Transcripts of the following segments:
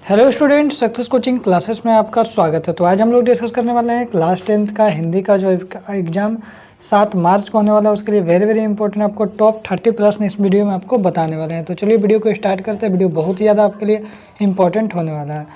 Hello student, success coaching classes में आपका स्वागत है। तो आज हम लोग डिस्कस करने वाले हैं क्लास 10th का हिंदी का जो एग्ज़ाम 7 मार्च को होने वाला है, उसके लिए वेरी वेरी इंपॉर्टेंट आपको टॉप 30 प्रश्न इस वीडियो में आपको बताने वाले हैं। तो चलिए वीडियो को स्टार्ट करते हैं। वीडियो बहुत ही ज़्यादा आपके लिए इंपॉर्टेंट होने वाला है।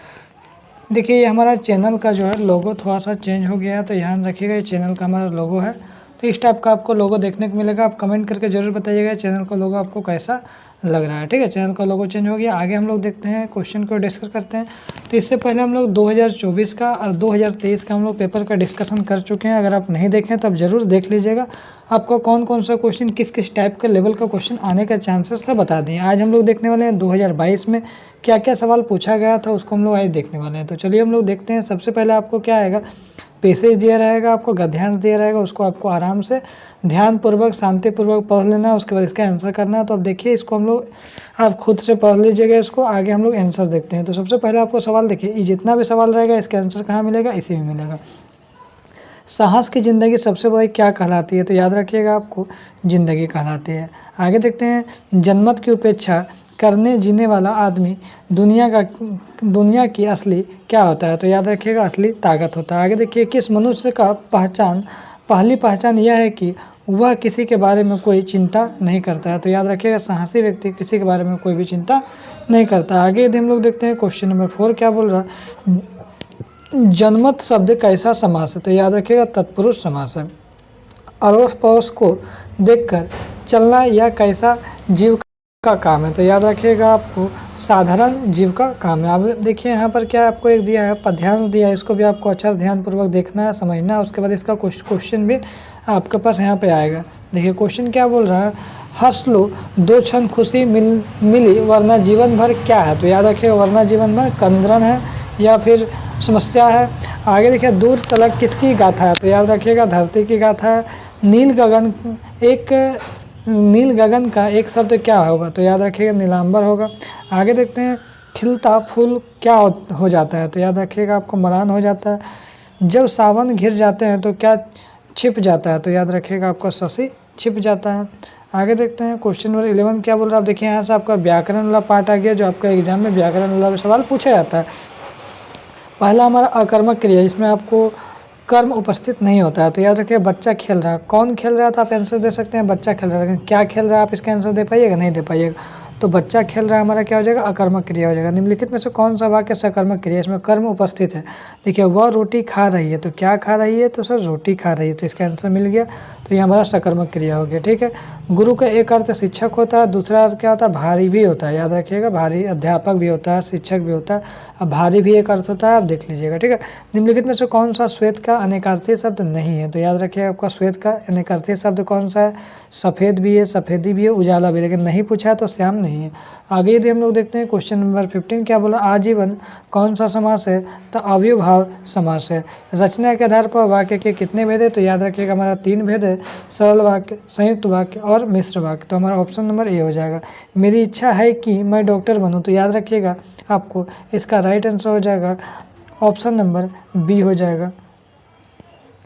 देखिए, ये हमारा चैनल का जो है लोगो थोड़ा सा चेंज हो गया है, तो ध्यान रखिएगा। ये चैनल का हमारा लोगो है, तो इस टाइप का आपको लोगो देखने को मिलेगा। आप कमेंट करके ज़रूर बताइएगा चैनल का लोगो आपको कैसा लग रहा है। ठीक है, चैनल का लोगो चेंज हो गया। आगे हम लोग देखते हैं, क्वेश्चन को डिस्कस करते हैं। तो इससे पहले हम लोग 2024 का और 2023 का हम लोग पेपर का डिस्कशन कर चुके हैं। अगर आप नहीं देखें तो आप ज़रूर देख लीजिएगा। आपको कौन कौन सा क्वेश्चन किस किस टाइप का लेवल का क्वेश्चन आने का चांसेस है बता दें। आज हम लोग देखने वाले हैं 2022 में क्या क्या सवाल पूछा गया था, उसको हम लोग आज देखने वाले हैं। तो चलिए हम लोग देखते हैं। सबसे पहले आपको क्या आएगा, पैसेज दिया रहेगा, आपको गद्यांश दिया रहेगा, उसको आपको आराम से ध्यानपूर्वक शांतिपूर्वक पढ़ लेना है। उसके बाद इसका आंसर करना है। तो अब देखिए, इसको हम लोग आप खुद से पढ़ लीजिएगा इसको। आगे हम लोग आंसर देखते हैं। तो सबसे पहले आपको सवाल देखिए, ये जितना भी सवाल रहेगा इसका आंसर कहाँ मिलेगा, इसी में मिलेगा। साहस की ज़िंदगी सबसे बड़ी क्या कहलाती है? तो याद रखिएगा, आपको ज़िंदगी कहलाती है। आगे देखते हैं, जनमत की उपेक्षा करने जीने वाला आदमी दुनिया की असली क्या होता है? तो याद रखिएगा, असली ताकत होता है। आगे देखिए, किस मनुष्य का पहली पहचान यह है कि वह किसी के बारे में कोई चिंता नहीं करता है? तो याद रखिएगा, साहसी व्यक्ति किसी के बारे में कोई भी चिंता नहीं करता। आगे यदि हम लोग देखते हैं, क्वेश्चन नंबर 4 क्या बोल रहा है, जनमत शब्द कैसा समास है? तो याद रखिएगा, तत्पुरुष समास है। अड़ोस पड़ोस को देखकर चलना यह कैसा जीव का काम है? तो याद रखिएगा, आपको साधारण जीव का काम है। अब देखिए, यहाँ पर क्या आपको एक दिया है, पद्यांश दिया है। इसको भी आपको अच्छा ध्यानपूर्वक देखना है, समझना है। उसके बाद इसका क्वेश्चन भी आपके पास यहाँ पे आएगा। देखिए, क्वेश्चन क्या बोल रहा है, हंस लो दो क्षण खुशी मिली वरना जीवन भर क्या है? तो याद रखिएगा, वरना जीवन भर कंद्रन है या फिर समस्या है। आगे देखिए, दूर तलक किसकी गाथा है? तो याद रखिएगा, धरती की गाथा है। नील गगन का एक शब्द क्या होगा? तो याद रखिएगा, नीलांबर होगा। आगे देखते हैं, खिलता फूल क्या हो जाता है? तो याद रखिएगा, आपको मलान हो जाता है। जब सावन घिर जाते हैं तो क्या छिप जाता है? तो याद रखिएगा, आपका शशि छिप जाता है। आगे देखते हैं, क्वेश्चन नंबर 11 क्या बोल रहा है। आप देखिए, यहाँ से आपका व्याकरण वाला पार्ट आ गया, जो आपका एग्जाम में व्याकरण वाला सवाल पूछा जाता है। पहला हमारा अकर्मक क्रिया, इसमें आपको कर्म उपस्थित नहीं होता है। तो याद रखिए, बच्चा खेल रहा है। कौन खेल रहा है? तो आप आंसर दे सकते हैं, बच्चा खेल रहा है। लेकिन क्या खेल रहा है, आप इसका आंसर दे पाइएगा? नहीं दे पाइएगा। तो बच्चा खेल रहा है हमारा क्या हो जाएगा, अकर्मक क्रिया हो जाएगा। निम्नलिखित में से कौन सा वाक्य सकर्मक क्रिया, इसमें कर्म उपस्थित है? देखिए, वह रोटी खा रही है। तो क्या खा रही है? तो सर रोटी खा रही है। तो इसका आंसर मिल गया। तो ये हमारा सकर्मक क्रिया हो गया। ठीक है, गुरु का एक अर्थ शिक्षक होता है, दूसरा अर्थ क्या होता है, भारी भी होता है। याद रखिएगा, भारी अध्यापक भी होता है, शिक्षक भी होता है। अब भारी भी एक अर्थ होता है, आप देख लीजिएगा। ठीक है, निम्नलिखित में से कौन सा श्वेत का अनेकार्थी शब्द नहीं है? तो याद रखिएगा, आपका श्वेत का अनेकार्थी शब्द कौन सा है? सफ़ेद भी है, सफ़ेदी भी है, उजाला भी, लेकिन नहीं पूछा है तो श्याम नहीं है। आगे यदि हम लोग देखते हैं, क्वेश्चन नंबर 15 क्या बोला, आजीवन कौन सा समास है? तो अव्ययभाव समास है। रचना के आधार पर वाक्य के कितने भेद है? तो याद रखिएगा, हमारा 3 भेद है, सरल वाक्य, संयुक्त वाक्य और मिश्र वाक्य। तो हमारा ऑप्शन नंबर ए हो जाएगा। मेरी इच्छा है कि मैं डॉक्टर बनूं। तो याद रखिएगा, आपको इसका राइट आंसर हो जाएगा ऑप्शन नंबर बी हो जाएगा,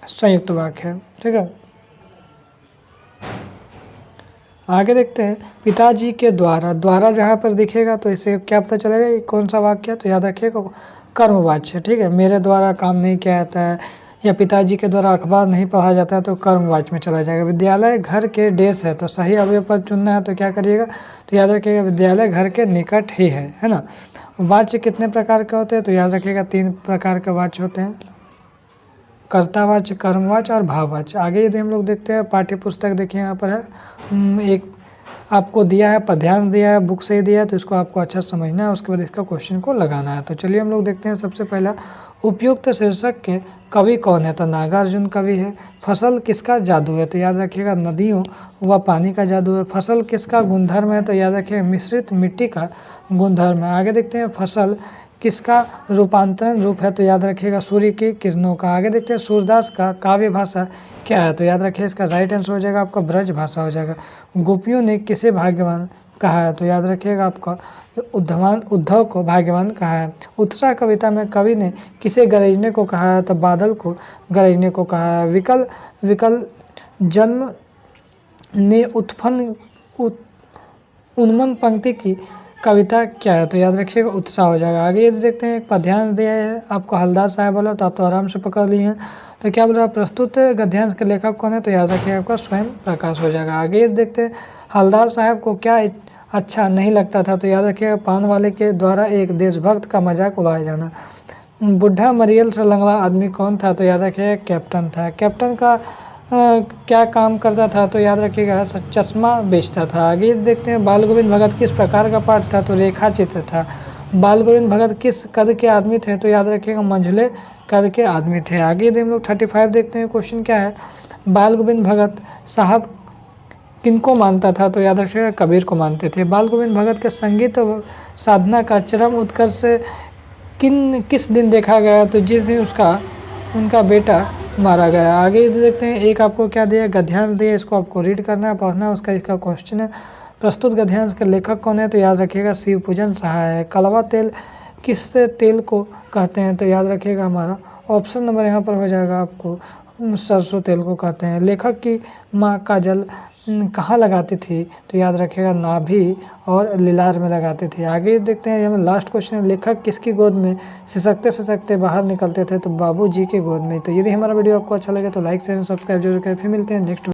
संयुक्त वाक्य है। ठीक है, आगे देखते हैं, पिताजी के द्वारा जहाँ पर दिखेगा तो इसे क्या पता चलेगा, ये कौन सा वाक्य है? तो याद रखिएगा, कर्मवाच्य। ठीक है, मेरे द्वारा काम नहीं किया जाता है, या पिताजी के द्वारा अखबार नहीं पढ़ा जाता है, तो कर्मवाच्य में चला जाएगा। विद्यालय घर के डेस है, तो सही अवयव पद चुनना है, तो क्या करिएगा? तो याद रखिएगा, विद्यालय घर के निकट ही है ना। वाच्य कितने प्रकार के होते हैं? तो याद रखिएगा, 3 प्रकार के वाच्य होते हैं, कर्तावाच्य, कर्मवाच्य और भाववाच्य। आगे यदि हम लोग देखते हैं, पाठ्य पुस्तक देखिए यहाँ पर है, एक आपको दिया है, पद्यांश दिया है, बुक से दिया है, तो इसको आपको अच्छा समझना है। उसके बाद इसका क्वेश्चन को लगाना है। तो चलिए हम लोग देखते हैं। सबसे पहला, उपयुक्त शीर्षक के कवि कौन है? तो नागार्जुन कवि है। फसल किसका जादू है? तो याद रखिएगा, नदियों व पानी का जादू है। फसल किसका गुणधर्म है? तो याद रखिएगा, मिश्रित मिट्टी का गुणधर्म है। आगे देखते हैं, फसल किसका रूपांतरण रूप है? तो याद रखिएगा, सूर्य की किरणों का। आगे देखते हैं, सूरदास का काव्य भाषा क्या है? तो याद रखिए, इसका राइट आंसर हो जाएगा आपका ब्रज भाषा हो जाएगा। गोपियों ने किसे भाग्यवान कहा है? तो याद रखिएगा, आपका उद्धव को भाग्यवान कहा है। उत्तरा कविता में कवि ने किसे गरजने को कहा है? तो बादल को गरजने को कहा है। विकल जन्म ने उत्पन्न उन्मन पंक्ति की कविता क्या है? तो याद रखिएगा उत्साह हो जाएगा। आगे यदि देखते हैं, एक पद्यांश दिया है आपको हलदार साहब वाला, तो आप तो आराम से पकड़ लिए हैं। तो क्या बोल रहा है, प्रस्तुत गद्यांश के लेखक कौन है? तो याद रखिएगा आपका स्वयं प्रकाश हो जाएगा। आगे यदि देखते हैं, हलदार साहब को क्या अच्छा नहीं लगता था? तो याद रखिएगा पान वाले के द्वारा एक देशभक्त का मजाक उड़ाया जाना। बुढ़ा मरियल से लंगड़ा आदमी कौन था? तो याद रखिएगा कैप्टन था। कैप्टन का क्या काम करता था? तो याद रखिएगा चश्मा बेचता था। आगे देखते हैं, बाल गोविंद भगत किस प्रकार का पाठ था? तो रेखा चित्र था। बाल गोविंद भगत किस कद के आदमी थे? तो याद रखिएगा मंझले कद के आदमी थे। आगे यदि हम लोग 35 देखते हैं, क्वेश्चन क्या है, बाल गोविंद भगत साहब किनको मानता था? तो याद रखिएगा कबीर को मानते थे। बाल गोविंद भगत के संगीत साधना का चरम उत्कर्ष किस दिन देखा गया? तो जिस दिन उनका बेटा मारा गया। आगे देखते हैं, एक आपको क्या दिया, गद्यांश दिया, इसको आपको रीड करना है, पढ़ना है, उसका इसका क्वेश्चन है। प्रस्तुत गद्यांश के लेखक कौन है? तो याद रखिएगा शिवपूजन सहाय है। कड़वा तेल किस तेल को कहते हैं? तो याद रखिएगा हमारा ऑप्शन नंबर यहाँ पर हो जाएगा आपको सरसों तेल को कहते हैं। लेखक की माँ काजल कहाँ लगाती थी? तो याद रखिएगा नाभि और लीलार में लगाती थी। आगे देखते हैं, हमें लास्ट क्वेश्चन है, लेखक किसकी गोद में सिसकते सिसकते बाहर निकलते थे? तो बाबूजी के गोद में। तो यदि हमारा वीडियो आपको अच्छा लगे तो लाइक शेयर सब्सक्राइब जरूर करें। फिर मिलते हैं नेक्स्ट